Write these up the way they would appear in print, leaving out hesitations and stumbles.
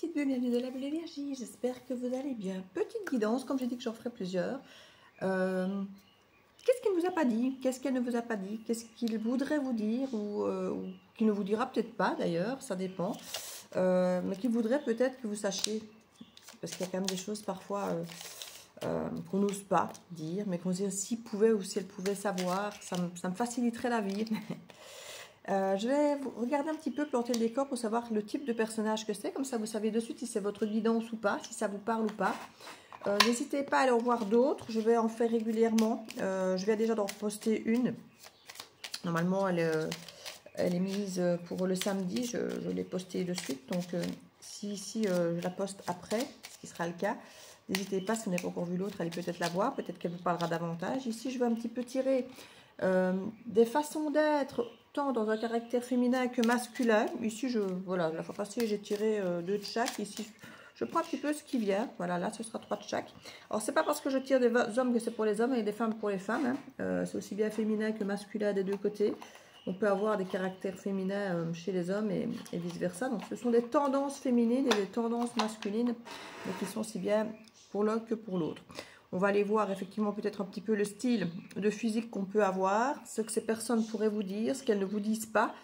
petites bulles, bienvenue de la bulle énergie, j'espère que vous allez bien. Petite guidance, comme j'ai dit que j'en ferai plusieurs. Qu'est-ce qu'il ne vous a pas dit? Qu'est-ce qu'elle ne vous a pas dit? Qu'est-ce qu'il voudrait vous dire ou qu'il ne vous dira peut-être pas d'ailleurs, ça dépend. Mais qu'il voudrait peut-être que vous sachiez. Parce qu'il y a quand même des choses parfois qu'on n'ose pas dire, mais qu'on se dit s'il pouvait ou si elle pouvait savoir, ça me faciliterait la vie. Je vais regarder un petit peu, planter le décor pour savoir le type de personnage que c'est. Comme ça, vous savez de suite si c'est votre guidance ou pas, si ça vous parle ou pas. N'hésitez pas à aller en voir d'autres. Je vais en faire régulièrement. Je viens déjà d'en poster une. Normalement, elle est mise pour le samedi. Je l'ai postée de suite. Donc, si je la poste après, ce qui sera le cas, n'hésitez pas, si vous n'avez pas encore vu l'autre, allez peut-être la voir. Peut-être qu'elle vous parlera davantage. Ici, je vais un petit peu tirer des façons d'être, tant dans un caractère féminin que masculin. Ici, voilà, la fois passée, j'ai tiré 2 de chaque. Ici, je prends un petit peu ce qui vient. Voilà, là, ce sera 3 de chaque. Alors, c'est pas parce que je tire des hommes que c'est pour les hommes et des femmes pour les femmes. Hein. C'est aussi bien féminin que masculin des deux côtés. On peut avoir des caractères féminins chez les hommes et vice-versa. Donc, ce sont des tendances féminines et des tendances masculines, mais qui sont aussi bien pour l'un que pour l'autre. On va aller voir effectivement peut-être un petit peu le style de physique qu'on peut avoir, ce que ces personnes pourraient vous dire, ce qu'elles ne vous disent pas.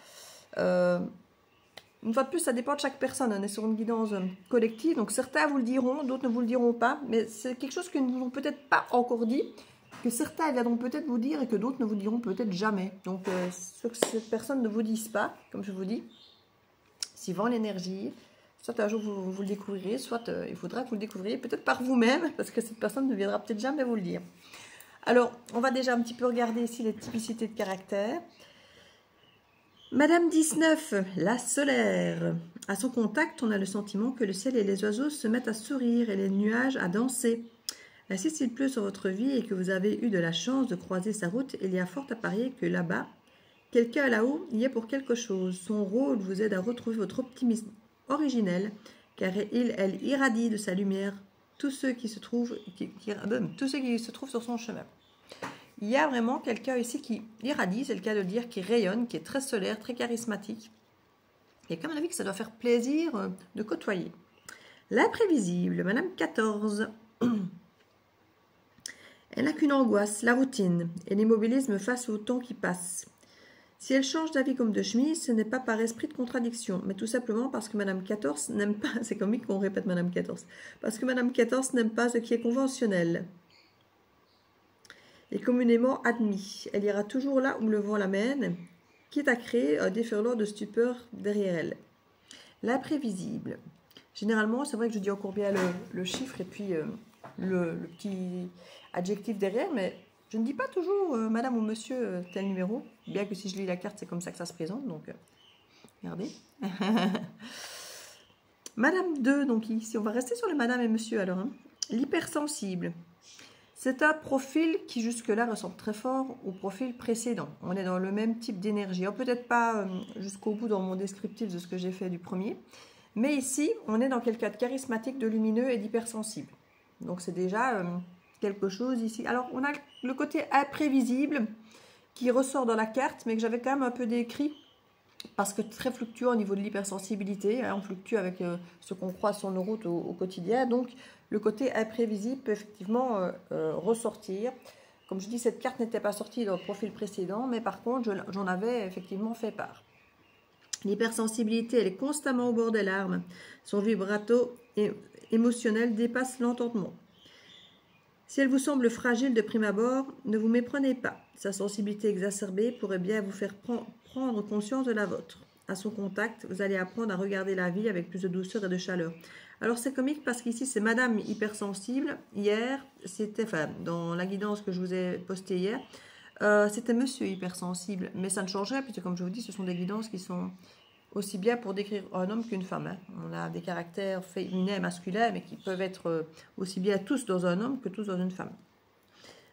Une fois de plus, ça dépend de chaque personne. On est sur une guidance collective, donc certains vous le diront, d'autres ne vous le diront pas. Mais c'est quelque chose qu'ils ne vous ont peut-être pas encore dit, que certains viendront peut-être vous dire et que d'autres ne vous diront peut-être jamais. Donc, ce que ces personnes ne vous disent pas, comme je vous dis, suivant l'énergie, soit un jour vous le découvrirez, soit il faudra que vous le découvriez peut-être par vous-même, parce que cette personne ne viendra peut-être jamais vous le dire. Alors, on va déjà un petit peu regarder ici les typicités de caractère. Madame 19, la solaire. À son contact, on a le sentiment que le ciel et les oiseaux se mettent à sourire et les nuages à danser. Ainsi, s'il pleut sur votre vie et que vous avez eu de la chance de croiser sa route, il y a fort à parier que là-bas, quelqu'un là-haut y est pour quelque chose. Son rôle vous aide à retrouver votre optimisme originel, car elle irradie de sa lumière tous ceux qui se trouvent sur son chemin. Il y a vraiment quelqu'un ici qui irradie, c'est le cas de le dire, qui rayonne, qui est très solaire, très charismatique. Et comme on a vu que ça doit faire plaisir de côtoyer. L'imprévisible, Madame 14. Elle n'a qu'une angoisse, la routine, et l'immobilisme face au temps qui passe. Si elle change d'avis comme de chemise, ce n'est pas par esprit de contradiction, mais tout simplement parce que Madame 14 n'aime pas, c'est comique qu'on répète Madame 14, parce que Madame 14 n'aime pas ce qui est conventionnel et communément admis. Elle ira toujours là où le vent l'amène, quitte à créer un déferlant de stupeur derrière elle. L'imprévisible. Généralement, c'est vrai que je dis encore bien le chiffre et puis le petit adjectif derrière, mais je ne dis pas toujours madame ou monsieur tel numéro, bien que si je lis la carte, c'est comme ça que ça se présente, donc regardez. Madame 2, donc ici, on va rester sur le madame et monsieur alors. Hein. L'hypersensible. C'est un profil qui jusque-là ressemble très fort au profil précédent. On est dans le même type d'énergie. Peut-être pas jusqu'au bout dans mon descriptif de ce que j'ai fait du premier, mais ici, on est dans quelqu'un de charismatique, de lumineux et d'hypersensible. Donc c'est déjà quelque chose ici. Alors on a le côté imprévisible qui ressort dans la carte, mais que j'avais quand même un peu décrit parce que très fluctuant au niveau de l'hypersensibilité. Hein, on fluctue avec ce qu'on croise sur nos routes au quotidien. Donc le côté imprévisible peut effectivement ressortir. Comme je dis, cette carte n'était pas sortie dans le profil précédent, mais par contre, j'en avais effectivement fait part. L'hypersensibilité, elle est constamment au bord des larmes. Son vibrato émotionnel dépasse l'entendement. Si elle vous semble fragile de prime abord, ne vous méprenez pas. Sa sensibilité exacerbée pourrait bien vous faire prendre conscience de la vôtre. À son contact, vous allez apprendre à regarder la vie avec plus de douceur et de chaleur. Alors c'est comique parce qu'ici c'est Madame hypersensible. Hier, c'était, dans la guidance que je vous ai postée hier, c'était Monsieur hypersensible. Mais ça ne changerait puisque comme je vous dis, ce sont des guidances qui sont aussi bien pour décrire un homme qu'une femme. Hein. On a des caractères féminins et masculins, mais qui peuvent être aussi bien tous dans un homme que tous dans une femme.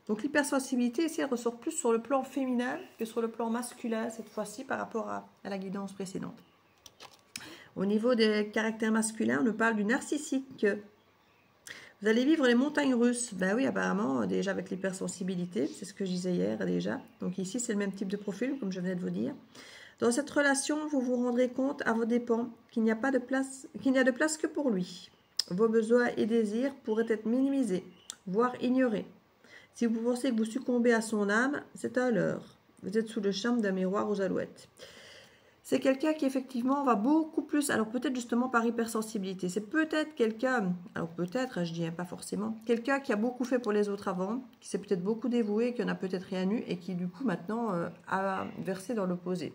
Donc l'hypersensibilité, ici, elle ressort plus sur le plan féminin que sur le plan masculin, cette fois-ci, par rapport à la guidance précédente. Au niveau des caractères masculins, on nous parle du narcissique. Vous allez vivre les montagnes russes. Ben oui, apparemment, déjà avec l'hypersensibilité, c'est ce que je disais hier déjà. Donc ici, c'est le même type de profil, comme je venais de vous dire. Dans cette relation, vous vous rendrez compte à vos dépens qu'il n'y a de place que pour lui. Vos besoins et désirs pourraient être minimisés, voire ignorés. Si vous pensez que vous succombez à son âme, c'est un leurre. Vous êtes sous le charme d'un miroir aux alouettes. C'est quelqu'un qui effectivement va beaucoup plus, alors peut-être justement par hypersensibilité, c'est peut-être quelqu'un, alors peut-être, je dis pas forcément, quelqu'un qui a beaucoup fait pour les autres avant, qui s'est peut-être beaucoup dévoué, qui en a peut-être rien eu et qui du coup maintenant a versé dans l'opposé,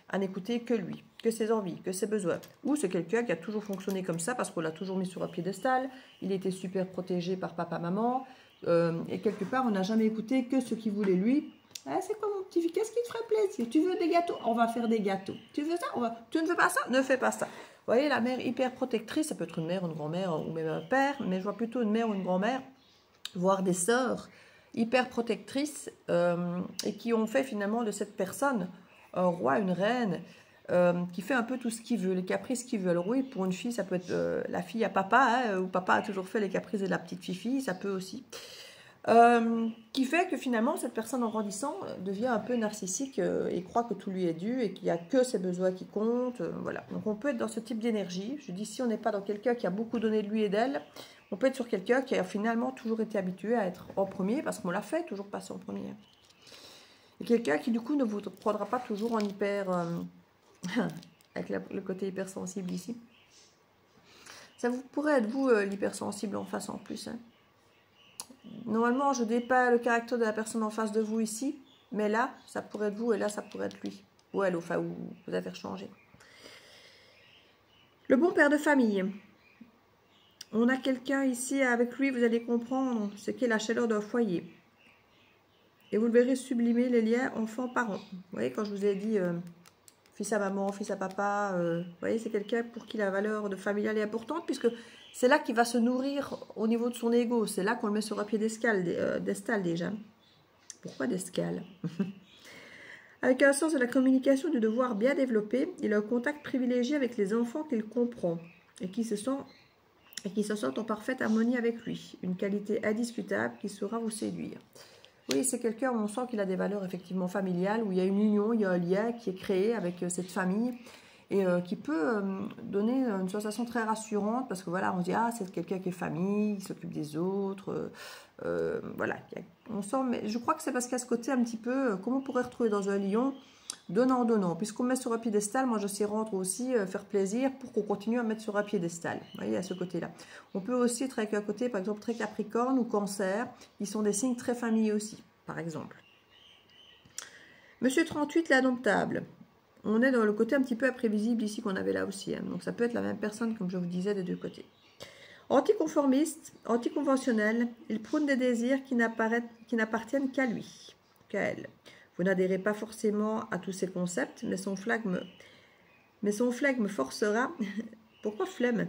à n'écouter que lui, que ses envies, que ses besoins. Ou c'est quelqu'un qui a toujours fonctionné comme ça parce qu'on l'a toujours mis sur un piédestal, il était super protégé par papa-maman, et quelque part on n'a jamais écouté que ce qu'il voulait lui. Ah, c'est quoi mon petit fils? Qu'est-ce qui te ferait plaisir? Tu veux des gâteaux? On va faire des gâteaux. Tu veux ça? Tu ne veux pas ça? Ne fais pas ça. Vous voyez, la mère hyper protectrice, ça peut être une mère, une grand-mère ou même un père, mais je vois plutôt une mère ou une grand-mère, voire des sœurs hyper protectrices et qui ont fait finalement de cette personne un roi, une reine, qui fait un peu tout ce qu'il veut, les caprices qu'il veut. Alors oui, pour une fille, ça peut être la fille à papa, hein, où papa a toujours fait les caprices de la petite fille, ça peut aussi. Qui fait que finalement cette personne en grandissant devient un peu narcissique et croit que tout lui est dû et qu'il n'y a que ses besoins qui comptent, voilà. Donc on peut être dans ce type d'énergie. Je dis si on n'est pas dans quelqu'un qui a beaucoup donné de lui et d'elle, on peut être sur quelqu'un qui a finalement toujours été habitué à être en premier parce qu'on l'a fait toujours passer en premier. Et quelqu'un qui du coup ne vous prendra pas toujours en hyper avec le côté hypersensible ici. Ça vous pourrait être vous l'hypersensible en face en plus, hein. Normalement, je dépeins le caractère de la personne en face de vous ici, mais là, ça pourrait être vous et là, ça pourrait être lui. Ou elle, enfin, ou vous avez changé. Le bon père de famille. On a quelqu'un ici, avec lui, vous allez comprendre ce qu'est la chaleur d'un foyer. Et vous le verrez sublimer les liens enfant-parent. Vous voyez, quand je vous ai dit fils à maman, fils à papa, vous voyez, c'est quelqu'un pour qui la valeur de familiale est importante, puisque c'est là qu'il va se nourrir au niveau de son ego. C'est là qu'on le met sur un pied d'estal déjà. Pourquoi d'escale? Avec un sens de la communication du devoir bien développé, il a un contact privilégié avec les enfants qu'il comprend et qui se sentent en parfaite harmonie avec lui. Une qualité indiscutable qui saura vous séduire. Oui, c'est quelqu'un où on sent qu'il a des valeurs effectivement familiales, où il y a une union, il y a un lien qui est créé avec cette famille et qui peut donner une sensation très rassurante parce que voilà, on se dit ah c'est quelqu'un qui est famille, il s'occupe des autres, voilà, on sent, mais je crois que c'est parce qu'il y a ce côté un petit peu, comment on pourrait retrouver dans un lion, donnant, puisqu'on met sur un piédestal, moi je sais rendre aussi, faire plaisir pour qu'on continue à mettre sur un piédestal, vous voyez, à ce côté-là. On peut aussi être avec un côté, par exemple, très capricorne ou cancer, ils sont des signes très familiers aussi, par exemple. Monsieur 38, l'indomptable. On est dans le côté un petit peu imprévisible ici qu'on avait là aussi, hein. Donc ça peut être la même personne, comme je vous disais, des deux côtés. Anticonformiste, anticonventionnel, il prône des désirs qui n'appartiennent qu'à lui, qu'à elle. Vous n'adhérez pas forcément à tous ces concepts, mais son flegme forcera... Pourquoi flegme?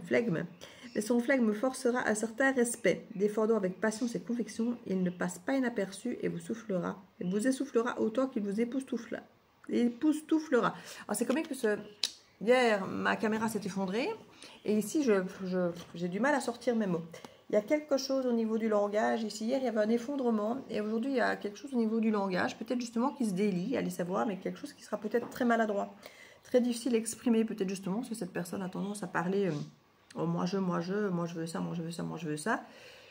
Mais son flegme forcera un certain respect. Défendant avec passion ses convictions, il ne passe pas inaperçu et vous essoufflera autant qu'il vous époustouflera. Alors c'est comme que hier, ma caméra s'est effondrée et ici, j'ai du mal à sortir mes mots. Il y a quelque chose au niveau du langage. Ici, hier, il y avait un effondrement et aujourd'hui, il y a quelque chose au niveau du langage, peut-être justement qui se délie, allez savoir, mais quelque chose qui sera peut-être très maladroit, très difficile à exprimer, peut-être justement, parce que cette personne a tendance à parler oh, moi je veux ça, moi je veux ça,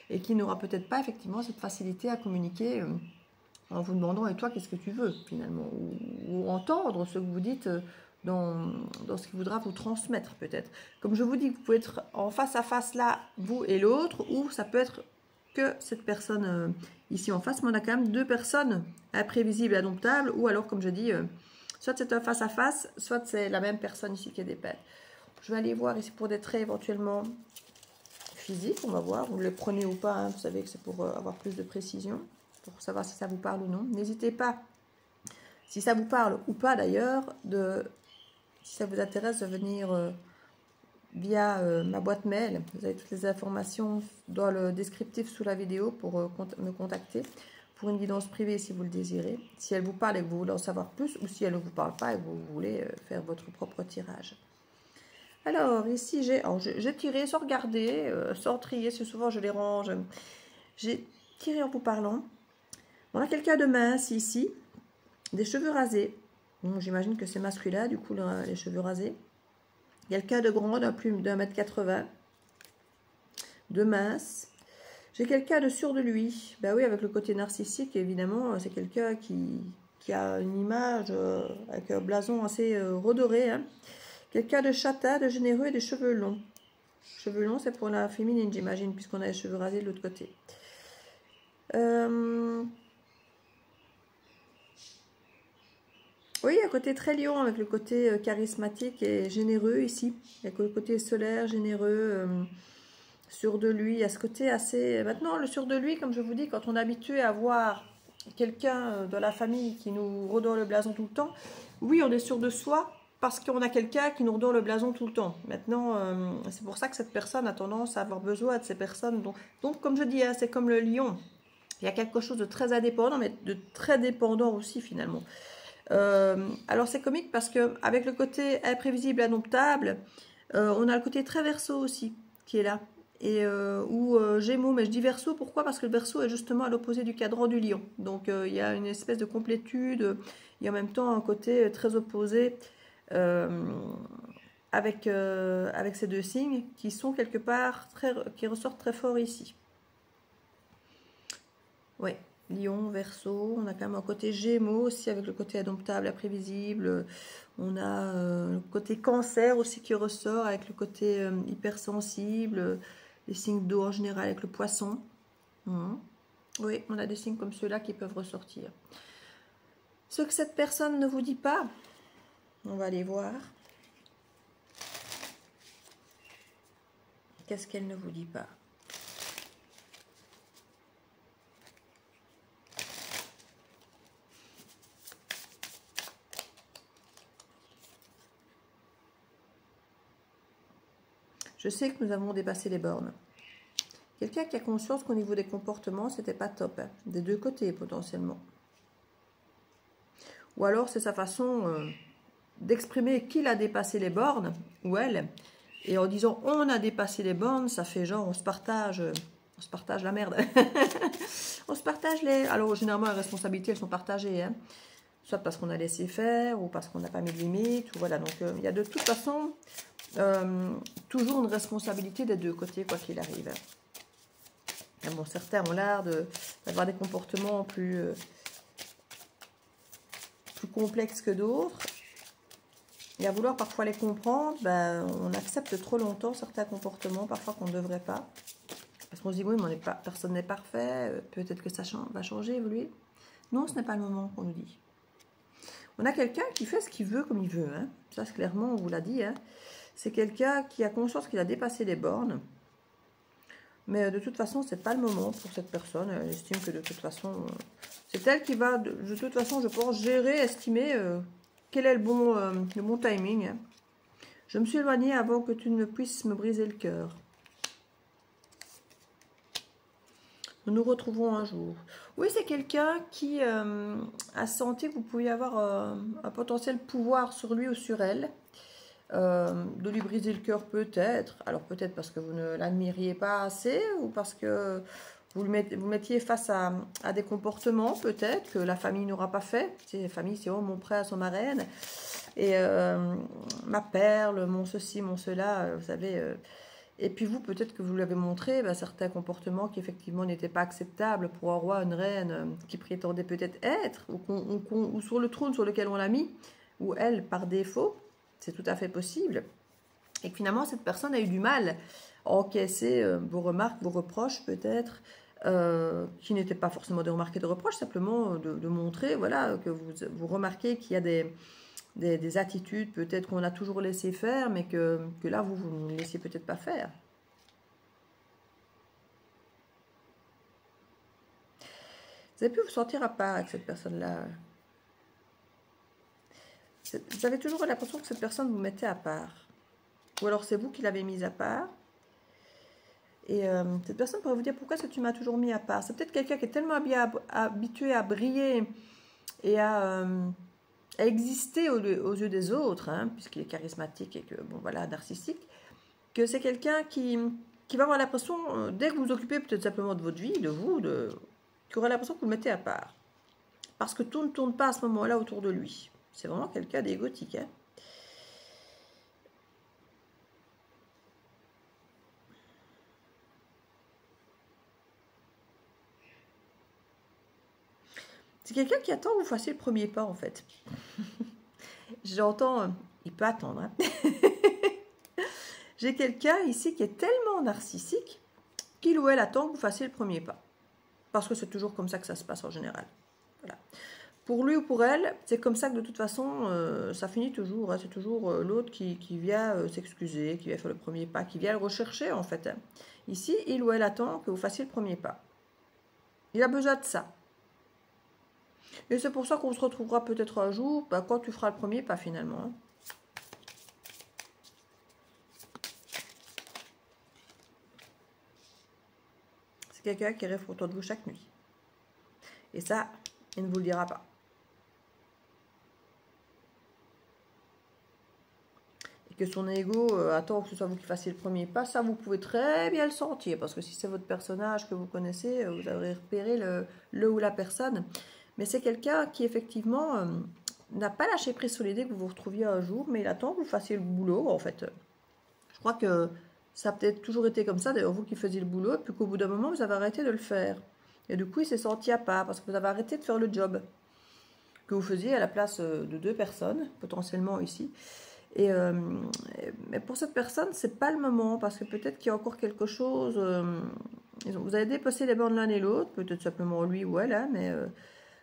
et qui n'aura peut-être pas effectivement cette facilité à communiquer en vous demandant et toi qu'est-ce que tu veux finalement, ou entendre ce que vous dites dans ce qu'il voudra vous transmettre peut-être. Comme je vous dis, vous pouvez être en face à face là, vous et l'autre, ou ça peut être que cette personne ici en face, mais on a quand même deux personnes imprévisibles et indomptables, ou alors comme je dis, soit c'est un face à face, soit c'est la même personne ici qui est dépeinte. Je vais aller voir ici pour des traits éventuellement physiques, on va voir, vous le prenez ou pas, hein, vous savez que c'est pour avoir plus de précision, pour savoir si ça vous parle ou non. N'hésitez pas, si ça vous parle ou pas d'ailleurs, si ça vous intéresse de venir via ma boîte mail. Vous avez toutes les informations dans le descriptif sous la vidéo pour me contacter pour une guidance privée si vous le désirez. Si elle vous parle et que vous voulez en savoir plus, ou si elle ne vous parle pas et que vous voulez faire votre propre tirage. Alors, ici, j'ai tiré sans regarder, sans trier, c'est souvent je les range. J'ai tiré en vous parlant. On a quelqu'un de mince ici, des cheveux rasés, Donc j'imagine que c'est masculin, du coup, les cheveux rasés. Quelqu'un de grand, plus d'1,80 m, de mince. J'ai quelqu'un de sûr de lui. Ben oui, avec le côté narcissique, évidemment, c'est quelqu'un qui a une image avec un blason assez redoré. Hein. Quelqu'un de châtain, de généreux et de cheveux longs. Cheveux longs, c'est pour la féminine, j'imagine, puisqu'on a les cheveux rasés de l'autre côté. Oui, un côté très lion, avec le côté charismatique et généreux ici. Avec le côté solaire, généreux, sûr de lui. Il y a ce côté assez... Maintenant, le sûr de lui, comme je vous dis, quand on est habitué à voir quelqu'un de la famille qui nous redore le blason tout le temps, oui, on est sûr de soi parce qu'on a quelqu'un qui nous redore le blason tout le temps. Maintenant, c'est pour ça que cette personne a tendance à avoir besoin de ces personnes. Donc comme je dis, hein, c'est comme le lion. Il y a quelque chose de très indépendant, mais de très dépendant aussi, finalement. Alors c'est comique parce que avec le côté imprévisible, indomptable, on a le côté très verso aussi qui est là. Et ou Gémeaux, mais je dis Verseau, pourquoi? Parce que le Verseau est justement à l'opposé du cadran du Lion. Donc il y a une espèce de complétude, il y a en même temps un côté très opposé avec ces deux signes qui sont quelque part, qui ressortent très fort ici. Oui, Lion, Verseau, on a quand même un côté Gémeaux aussi avec le côté indomptable, imprévisible. On a le côté Cancer aussi qui ressort avec le côté hypersensible, les signes d'eau en général avec le Poisson. Oui, on a des signes comme ceux-là qui peuvent ressortir. Ce que cette personne ne vous dit pas, on va aller voir. Qu'est-ce qu'elle ne vous dit pas? Je sais que nous avons dépassé les bornes. Quelqu'un qui a conscience qu'au niveau des comportements, c'était pas top, hein, des deux côtés potentiellement. Ou alors c'est sa façon d'exprimer qu'il a dépassé les bornes, ou elle. Et en disant on a dépassé les bornes, ça fait genre on se partage la merde. On se partage les... Alors généralement les responsabilités elles sont partagées, hein. Soit parce qu'on a laissé faire, ou parce qu'on n'a pas mis de limite, ou voilà. Donc il y a de toute façon toujours une responsabilité des deux côtés, quoi qu'il arrive. Mais bon, certains ont l'air d'avoir des comportements plus complexes que d'autres. Et à vouloir parfois les comprendre, ben, on accepte trop longtemps certains comportements, parfois qu'on ne devrait pas. Parce qu'on se dit, oui, mais personne n'est parfait, peut-être que ça va changer, évoluer. Non, ce n'est pas le moment qu'on nous dit. On a quelqu'un qui fait ce qu'il veut comme il veut. Hein. Ça, clairement, on vous l'a dit. Hein. C'est quelqu'un qui a conscience qu'il a dépassé les bornes. Mais de toute façon, ce n'est pas le moment pour cette personne. Elle estime que de toute façon, c'est elle qui va, de toute façon, je pense, gérer, estimer quel est le bon timing. Hein. Je me suis éloignée avant que tu ne puisses me briser le cœur. Nous nous retrouvons un jour. Oui, c'est quelqu'un qui a senti que vous pouviez avoir un potentiel pouvoir sur lui ou sur elle. De lui briser le cœur peut-être. Alors peut-être parce que vous ne l'admiriez pas assez ou parce que vous mettiez face à des comportements peut-être que la famille n'aura pas fait. La famille, c'est oh, mon prince, ma reine. Et ma perle, mon ceci, mon cela, vous savez... Et puis vous, peut-être que vous lui avez montré certains comportements qui effectivement n'étaient pas acceptables pour un roi, une reine qui prétendait peut-être être, ou sur le trône sur lequel on l'a mis, ou elle par défaut, c'est tout à fait possible. Et que finalement, cette personne a eu du mal à encaisser vos remarques, vos reproches peut-être, qui n'étaient pas forcément des remarques et des reproches, simplement de montrer voilà, que vous remarquez qu'il y a des attitudes peut-être qu'on a toujours laissé faire, mais que là, vous ne laissiez peut-être pas faire. Vous avez pu vous sentir à part avec cette personne-là. Vous avez toujours l'impression que cette personne vous mettait à part. Ou alors c'est vous qui l'avez mise à part. Et cette personne pourrait vous dire, pourquoi est-ce que tu m'as toujours mis à part? C'est peut-être quelqu'un qui est tellement habitué à briller et à exister aux yeux des autres, hein, puisqu'il est charismatique et que, bon, voilà, narcissique, que c'est quelqu'un qui va avoir l'impression, dès que vous vous occupez peut-être simplement de votre vie, de vous, qui aura l'impression que vous le mettez à part. Parce que tout ne tourne pas à ce moment-là autour de lui. C'est vraiment quelqu'un d'égotique. Hein. C'est quelqu'un qui attend que vous fassiez le premier pas, en fait. J'entends, il peut attendre. Hein. J'ai quelqu'un ici qui est tellement narcissique qu'il ou elle attend que vous fassiez le premier pas. Parce que c'est toujours comme ça que ça se passe en général. Voilà. Pour lui ou pour elle, c'est comme ça que de toute façon, ça finit toujours. Hein. C'est toujours l'autre qui vient s'excuser, qui vient faire le premier pas, qui vient le rechercher en fait. Hein. Ici, il ou elle attend que vous fassiez le premier pas. Il a besoin de ça. Et c'est pour ça qu'on se retrouvera peut-être un jour quand tu feras le premier pas finalement. Hein. C'est quelqu'un qui rêve autour de vous chaque nuit. Et ça, il ne vous le dira pas. Et que son ego attend que ce soit vous qui fassiez le premier pas, ça vous pouvez très bien le sentir. Parce que si c'est votre personnage que vous connaissez, vous aurez repéré le ou la personne. Mais c'est quelqu'un qui effectivement n'a pas lâché prise sur l'idée que vous vous retrouviez un jour, mais il attend que vous fassiez le boulot en fait. Je crois que ça a peut-être toujours été comme ça, d'ailleurs vous qui faisiez le boulot, puis qu'au bout d'un moment vous avez arrêté de le faire. Et du coup il s'est senti à part, parce que vous avez arrêté de faire le job que vous faisiez à la place de 2 personnes, potentiellement ici. Mais pour cette personne, c'est pas le moment, parce que peut-être qu'il y a encore quelque chose... vous avez dépassé les bornes l'un et l'autre, peut-être simplement lui ou elle, hein, mais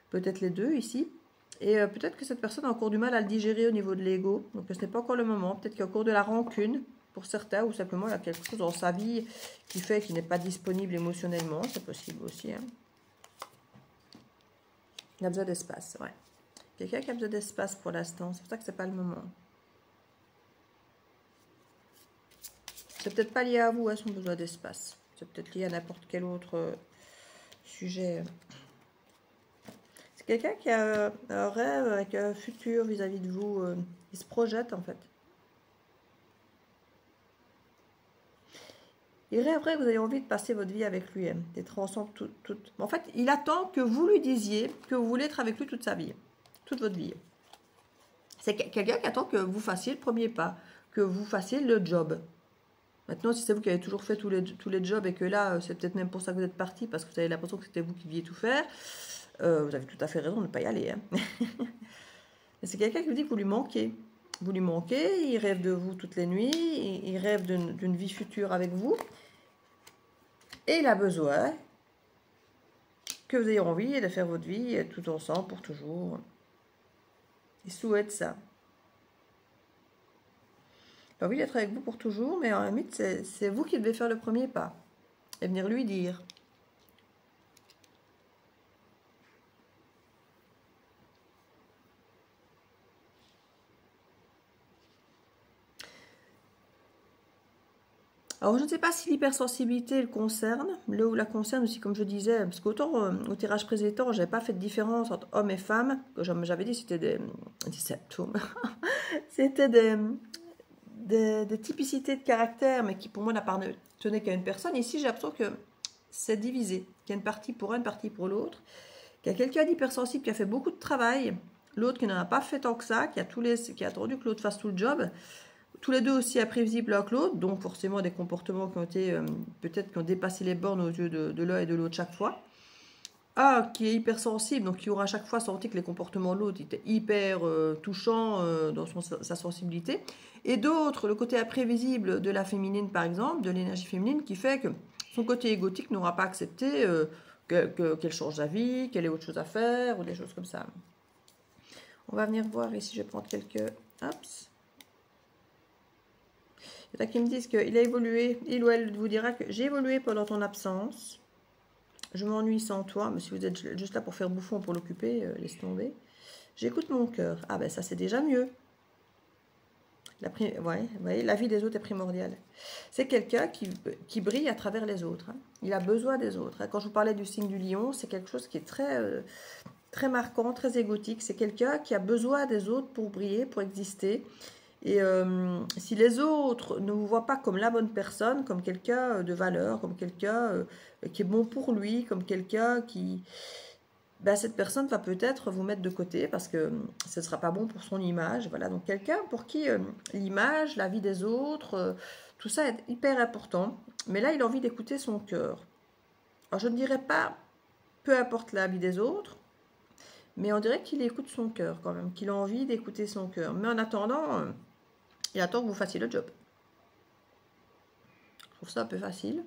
peut-être les deux ici. Et peut-être que cette personne a encore du mal à le digérer au niveau de l'ego, donc ce n'est pas encore le moment. Peut-être qu'il y a encore de la rancune pour certains, ou simplement il y a quelque chose dans sa vie qui fait qu'il n'est pas disponible émotionnellement, c'est possible aussi. Hein. Il a besoin d'espace, ouais. Quelqu'un qui a besoin d'espace pour l'instant, c'est pour ça que c'est pas le moment. C'est peut-être pas lié à vous, hein, son besoin d'espace. C'est peut-être lié à n'importe quel autre sujet. C'est quelqu'un qui a un rêve avec un futur vis-à-vis de vous. Il se projette en fait. Il rêverait que vous ayez envie de passer votre vie avec lui, hein, d'être ensemble toute. En fait, il attend que vous lui disiez que vous voulez être avec lui toute sa vie, toute votre vie. C'est quelqu'un qui attend que vous fassiez le premier pas, que vous fassiez le job. Maintenant, si c'est vous qui avez toujours fait tous les jobs et que là, c'est peut-être même pour ça que vous êtes parti, parce que vous avez l'impression que c'était vous qui deviez tout faire, vous avez tout à fait raison de ne pas y aller. Hein. C'est quelqu'un qui vous dit que vous lui manquez. Vous lui manquez, il rêve de vous toutes les nuits, il rêve d'une vie future avec vous. Et il a besoin que vous ayez envie de faire votre vie tout ensemble pour toujours. Il souhaite ça. Il a envie d'être avec vous pour toujours, mais en limite, c'est vous qui devez faire le premier pas. Et venir lui dire. Alors, je ne sais pas si l'hypersensibilité le concerne, le ou la concerne aussi, comme je disais, parce qu'autant au tirage précédent, je n'avais pas fait de différence entre hommes et femmes, que j'avais dit c'était des symptômes, c'était des typicités de caractère, mais qui pour moi n'appartenaient qu'à une personne. Ici, j'ai l'impression que c'est divisé, qu'il y a une partie pour un, une partie pour l'autre, qu'il y a quelqu'un d'hypersensible qui a fait beaucoup de travail, l'autre qui n'en a pas fait tant que ça, qui a attendu que l'autre fasse tout le job. Tous les deux aussi imprévisibles l'un que l'autre, donc forcément des comportements qui ont été, peut-être qui ont dépassé les bornes aux yeux de l'un et de l'autre chaque fois. Un qui est hypersensible, donc qui aura à chaque fois senti que les comportements de l'autre étaient hyper touchants dans sa sensibilité. Et d'autres, le côté imprévisible de la féminine par exemple, de l'énergie féminine, qui fait que son côté égotique n'aura pas accepté qu'elle change d'avis, qu'elle ait autre chose à faire, ou des choses comme ça. On va venir voir ici, je vais prendre quelques... Hops. Il y en a qui me disent qu'il a évolué, il ou elle vous dira que j'ai évolué pendant ton absence, je m'ennuie sans toi, mais si vous êtes juste là pour faire bouffon, pour l'occuper, laisse tomber. J'écoute mon cœur. Ah ben ça c'est déjà mieux. Ouais, la vie des autres est primordiale. C'est quelqu'un qui brille à travers les autres. Hein. Il a besoin des autres. Hein. Quand je vous parlais du signe du lion, c'est quelque chose qui est très marquant, très égotique. C'est quelqu'un qui a besoin des autres pour briller, pour exister. Et si les autres ne vous voient pas comme la bonne personne, comme quelqu'un de valeur, comme quelqu'un qui est bon pour lui, comme quelqu'un qui ben, cette personne va peut-être vous mettre de côté parce que ce ne sera pas bon pour son image. Voilà, donc quelqu'un pour qui l'image, la vie des autres, tout ça est hyper important. Mais là, il a envie d'écouter son cœur. Alors, je ne dirais pas peu importe la vie des autres, mais on dirait qu'il écoute son cœur quand même, qu'il a envie d'écouter son cœur. Mais en attendant, il attend que vous fassiez le job. Je trouve ça un peu facile.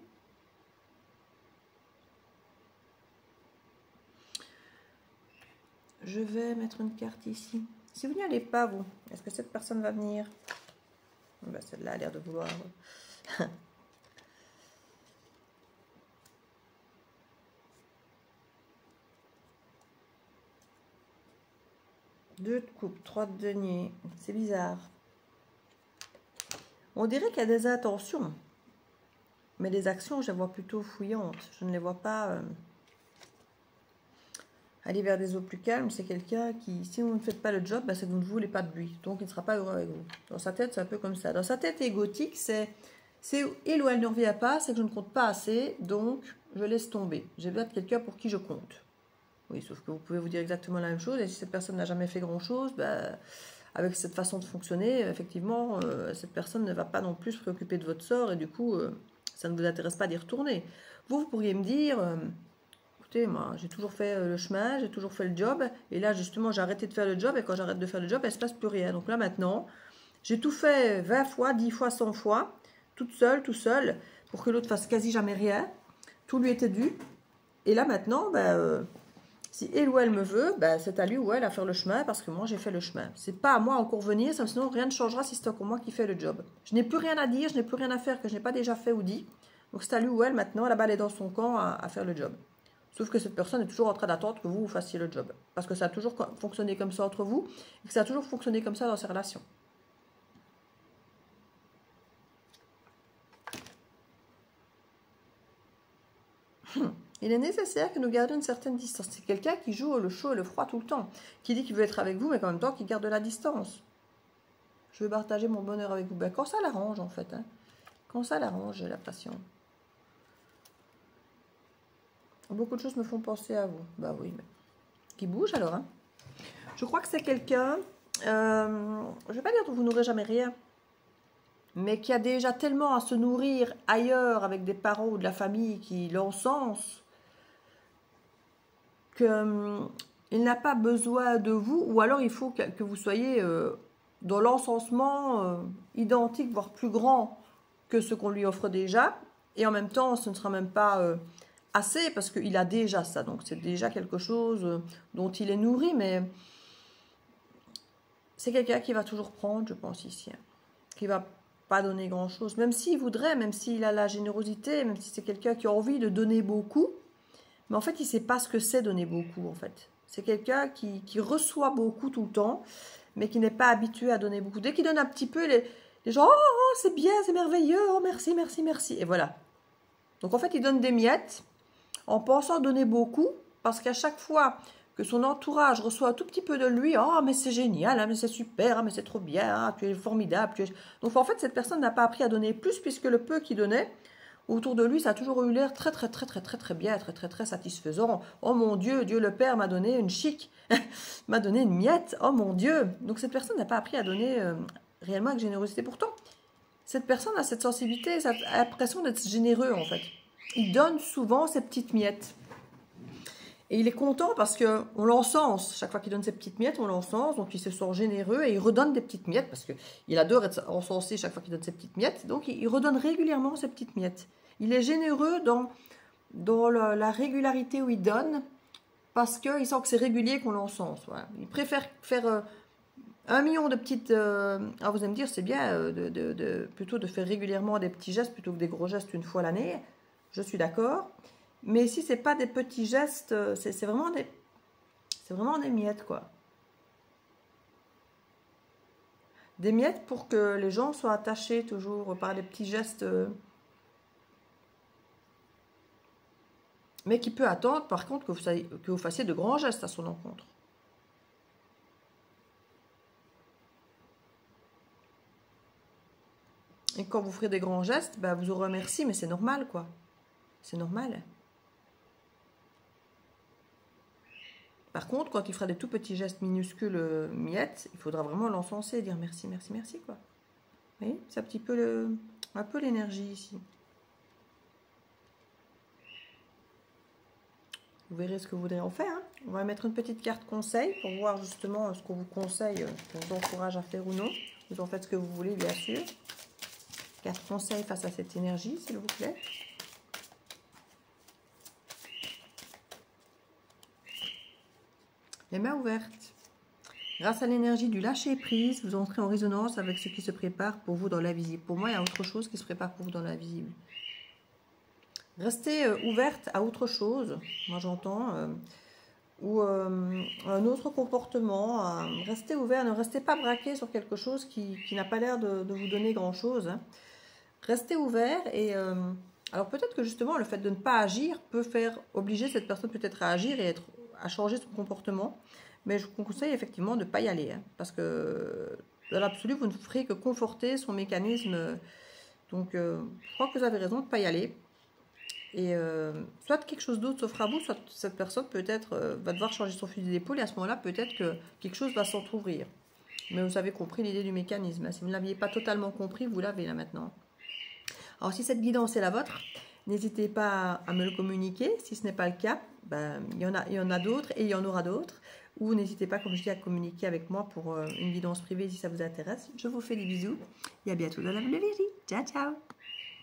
Je vais mettre une carte ici. Si vous n'y allez pas, vous, est-ce que cette personne va venir? Ben, celle-là a l'air de vouloir. Deux de coupe, trois de denier. C'est bizarre. On dirait qu'il y a des intentions. Mais les actions, je les vois plutôt fouillantes. Je ne les vois pas aller vers des eaux plus calmes. C'est quelqu'un qui, si vous ne faites pas le job, ben, c'est que vous ne voulez pas de lui. Donc, il ne sera pas heureux avec vous. Dans sa tête, c'est un peu comme ça. Dans sa tête égotique, c'est il ou elle ne revient pas, c'est que je ne compte pas assez, donc je laisse tomber. J'ai besoin de quelqu'un pour qui je compte. Oui, sauf que vous pouvez vous dire exactement la même chose. Et si cette personne n'a jamais fait grand-chose, ben, avec cette façon de fonctionner, effectivement, cette personne ne va pas non plus se préoccuper de votre sort. Et du coup, ça ne vous intéresse pas d'y retourner. Vous pourriez me dire, écoutez, moi, j'ai toujours fait le chemin, j'ai toujours fait le job. Et là, justement, j'ai arrêté de faire le job. Et quand j'arrête de faire le job, il ne se passe plus rien. Donc là, maintenant, j'ai tout fait 20 fois, 10 fois, 100 fois, toute seule, tout seul, pour que l'autre fasse quasi jamais rien. Tout lui était dû. Et là, maintenant, ben, si elle ou elle me veut, ben, c'est à lui ou elle à faire le chemin parce que moi, j'ai fait le chemin. C'est pas à moi encore venir, sinon rien ne changera si c'est encore moi qui fais le job. Je n'ai plus rien à dire, je n'ai plus rien à faire que je n'ai pas déjà fait ou dit. Donc c'est à lui ou elle maintenant, la balle est dans son camp à faire le job. Sauf que cette personne est toujours en train d'attendre que vous fassiez le job. Parce que ça a toujours fonctionné comme ça entre vous et que ça a toujours fonctionné comme ça dans ces relations. Il est nécessaire que nous gardions une certaine distance. C'est quelqu'un qui joue le chaud et le froid tout le temps. Qui dit qu'il veut être avec vous, mais en même temps qui garde la distance. Je veux partager mon bonheur avec vous. Ben, quand ça l'arrange, en fait. Hein. Quand ça l'arrange, j'ai l'impression. Beaucoup de choses me font penser à vous. Bah oui, mais... qui bouge alors. Hein. Je crois que c'est quelqu'un... je ne vais pas dire que vous n'aurez jamais rien. Mais qui a déjà tellement à se nourrir ailleurs avec des parents ou de la famille qui l'encensent qu'il n'a pas besoin de vous, ou alors il faut que vous soyez dans l'encensement identique, voire plus grand que ce qu'on lui offre déjà, et en même temps ce ne sera même pas assez, parce qu'il a déjà ça, donc c'est déjà quelque chose dont il est nourri, mais c'est quelqu'un qui va toujours prendre, je pense ici, hein, qui va pas donner grand chose, même s'il voudrait, même s'il a la générosité, même si c'est quelqu'un qui a envie de donner beaucoup. Mais en fait, il ne sait pas ce que c'est donner beaucoup, en fait. C'est quelqu'un qui reçoit beaucoup tout le temps, mais qui n'est pas habitué à donner beaucoup. Dès qu'il donne un petit peu, les gens « Oh, c'est bien, c'est merveilleux, oh, merci, merci, merci ». Et voilà. Donc, en fait, il donne des miettes en pensant donner beaucoup, parce qu'à chaque fois que son entourage reçoit un tout petit peu de lui « Oh, mais c'est génial, hein, mais c'est super, hein, mais c'est trop bien, hein, tu es formidable. Tu es... » Donc, en fait, cette personne n'a pas appris à donner plus, puisque le peu qu'il donnait, autour de lui, ça a toujours eu l'air très bien, très satisfaisant. Oh mon Dieu, Dieu le Père m'a donné une chic, m'a donné une miette. Oh mon Dieu. Donc cette personne n'a pas appris à donner réellement avec générosité. Pourtant, cette personne a cette sensibilité, a l'impression d'être généreux en fait. Il donne souvent ses petites miettes. Et il est content parce qu'on l'encense. Chaque fois qu'il donne ses petites miettes, on l'encense. Donc il se sent généreux et il redonne des petites miettes parce qu'il adore être encensé chaque fois qu'il donne ses petites miettes. Donc il redonne régulièrement ses petites miettes. Il est généreux dans la régularité où il donne parce qu'il sent que c'est régulier qu'on l'encense. Voilà. Il préfère faire 1 million de petites... alors vous allez me dire, c'est bien plutôt de faire régulièrement des petits gestes plutôt que des gros gestes une fois l'année. Je suis d'accord. Mais si ce n'est pas des petits gestes, c'est vraiment des miettes, quoi. Des miettes pour que les gens soient attachés toujours par des petits gestes... mais qui peut attendre, par contre, que vous fassiez de grands gestes à son encontre. Et quand vous ferez des grands gestes, ben vous aurez un merci, mais c'est normal, quoi. C'est normal. Par contre, quand il fera des tout petits gestes minuscules, miettes, il faudra vraiment l'encenser et dire merci, merci, merci, quoi. Vous voyez, c'est un peu l'énergie ici. Vous verrez ce que vous voudrez en faire. Hein. On va mettre une petite carte conseil pour voir justement ce qu'on vous conseille, qu'on vous encourage à faire ou non. Vous en faites ce que vous voulez, bien sûr. Carte conseil face à cette énergie, s'il vous plaît. Les mains ouvertes. Grâce à l'énergie du lâcher-prise, vous entrez en résonance avec ce qui se prépare pour vous dans l'invisible. Pour moi, il y a autre chose qui se prépare pour vous dans l'invisible. Restez ouverte à autre chose, moi j'entends, ou un autre comportement. Restez ouvert, ne restez pas braqué sur quelque chose qui n'a pas l'air de vous donner grand-chose. Hein. Restez ouvert et... alors peut-être que justement le fait de ne pas agir peut faire obliger cette personne peut-être à agir et à changer son comportement. Mais je vous conseille effectivement de ne pas y aller. Hein, parce que dans l'absolu, vous ne ferez que conforter son mécanisme. Donc je crois que vous avez raison de ne pas y aller. Et soit quelque chose d'autre s'offre à vous, soit cette personne peut-être va devoir changer son fusil d'épaule et à ce moment-là, peut-être que quelque chose va s'entrouvrir. Mais vous avez compris l'idée du mécanisme. Hein. Si vous ne l'aviez pas totalement compris, vous l'avez là maintenant. Alors si cette guidance est la vôtre, n'hésitez pas à me le communiquer. Si ce n'est pas le cas, ben, il y en a d'autres et il y en aura d'autres. Ou n'hésitez pas, comme je dis, à communiquer avec moi pour une guidance privée si ça vous intéresse. Je vous fais des bisous et à bientôt dans la Voix de Virginie. Ciao, ciao!